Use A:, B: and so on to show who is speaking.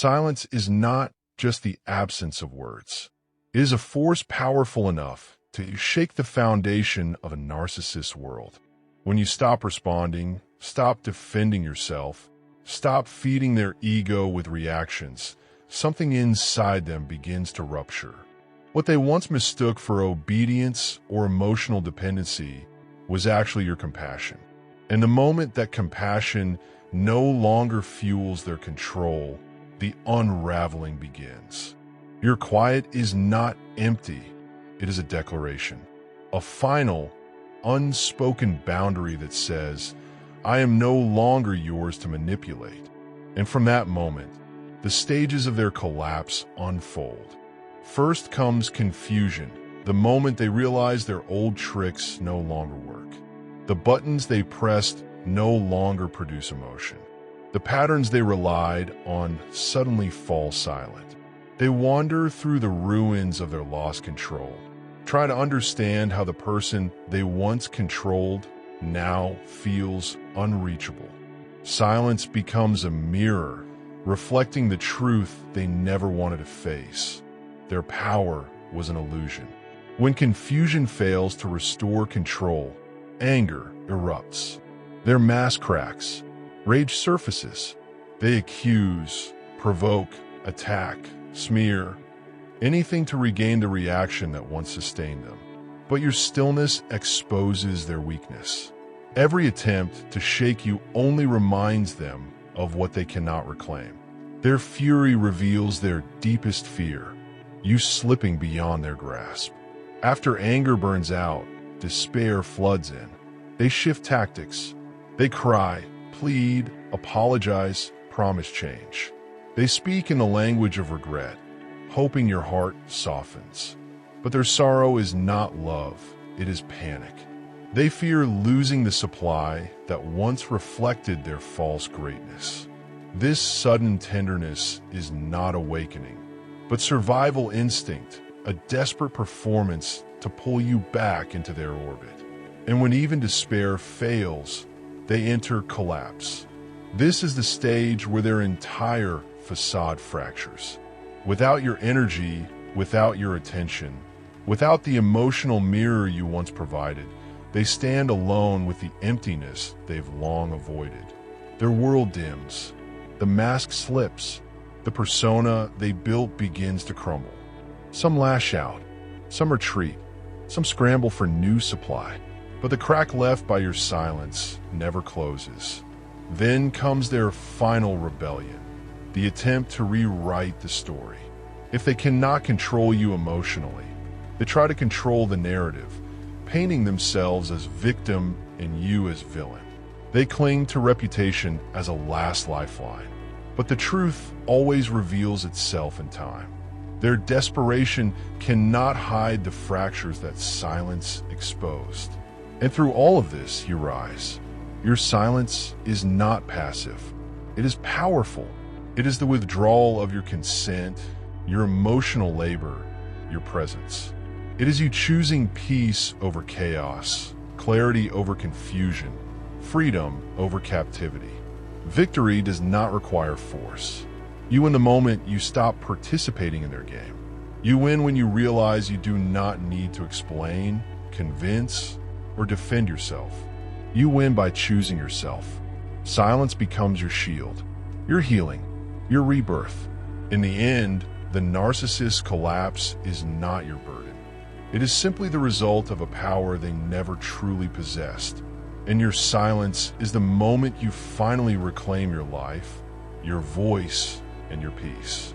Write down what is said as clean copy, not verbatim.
A: Silence is not just the absence of words. It is a force powerful enough to shake the foundation of a narcissist's world. When you stop responding, stop defending yourself, stop feeding their ego with reactions, something inside them begins to rupture. What they once mistook for obedience or emotional dependency was actually your compassion. And the moment that compassion no longer fuels their control, the unraveling begins. Your quiet is not empty. It is a declaration, a final, unspoken boundary that says, I am no longer yours to manipulate. And from that moment, the stages of their collapse unfold. First comes confusion, the moment they realize their old tricks no longer work. The buttons they pressed no longer produce emotion. The patterns they relied on suddenly fall silent. They wander through the ruins of their lost control, try to understand how the person they once controlled now feels unreachable. Silence becomes a mirror, reflecting the truth they never wanted to face. Their power was an illusion. When confusion fails to restore control, anger erupts. Their mask cracks. Rage surfaces. They accuse, provoke, attack, smear, anything to regain the reaction that once sustained them. But your stillness exposes their weakness. Every attempt to shake you only reminds them of what they cannot reclaim. Their fury reveals their deepest fear, you slipping beyond their grasp. After anger burns out, despair floods in. They shift tactics. They cry, plead, apologize, promise change. They speak in the language of regret, hoping your heart softens. But their sorrow is not love, it is panic. They fear losing the supply that once reflected their false greatness. This sudden tenderness is not awakening, but survival instinct, a desperate performance to pull you back into their orbit. And when even despair fails, they enter collapse. This is the stage where their entire facade fractures. Without your energy, without your attention, without the emotional mirror you once provided, they stand alone with the emptiness they've long avoided. Their world dims. The mask slips. The persona they built begins to crumble. Some lash out. Some retreat. Some scramble for new supply. But the crack left by your silence never closes. Then comes their final rebellion, the attempt to rewrite the story. If they cannot control you emotionally, they try to control the narrative, painting themselves as victim and you as villain. They cling to reputation as a last lifeline, but the truth always reveals itself in time. Their desperation cannot hide the fractures that silence exposed. And through all of this, you rise. Your silence is not passive. It is powerful. It is the withdrawal of your consent, your emotional labor, your presence. It is you choosing peace over chaos, clarity over confusion, freedom over captivity. Victory does not require force. You win the moment you stop participating in their game. You win when you realize you do not need to explain, convince, or defend yourself. You win by choosing yourself. Silence becomes your shield, your healing, your rebirth. In the end, the narcissist's collapse is not your burden. It is simply the result of a power they never truly possessed. And your silence is the moment you finally reclaim your life, your voice, and your peace.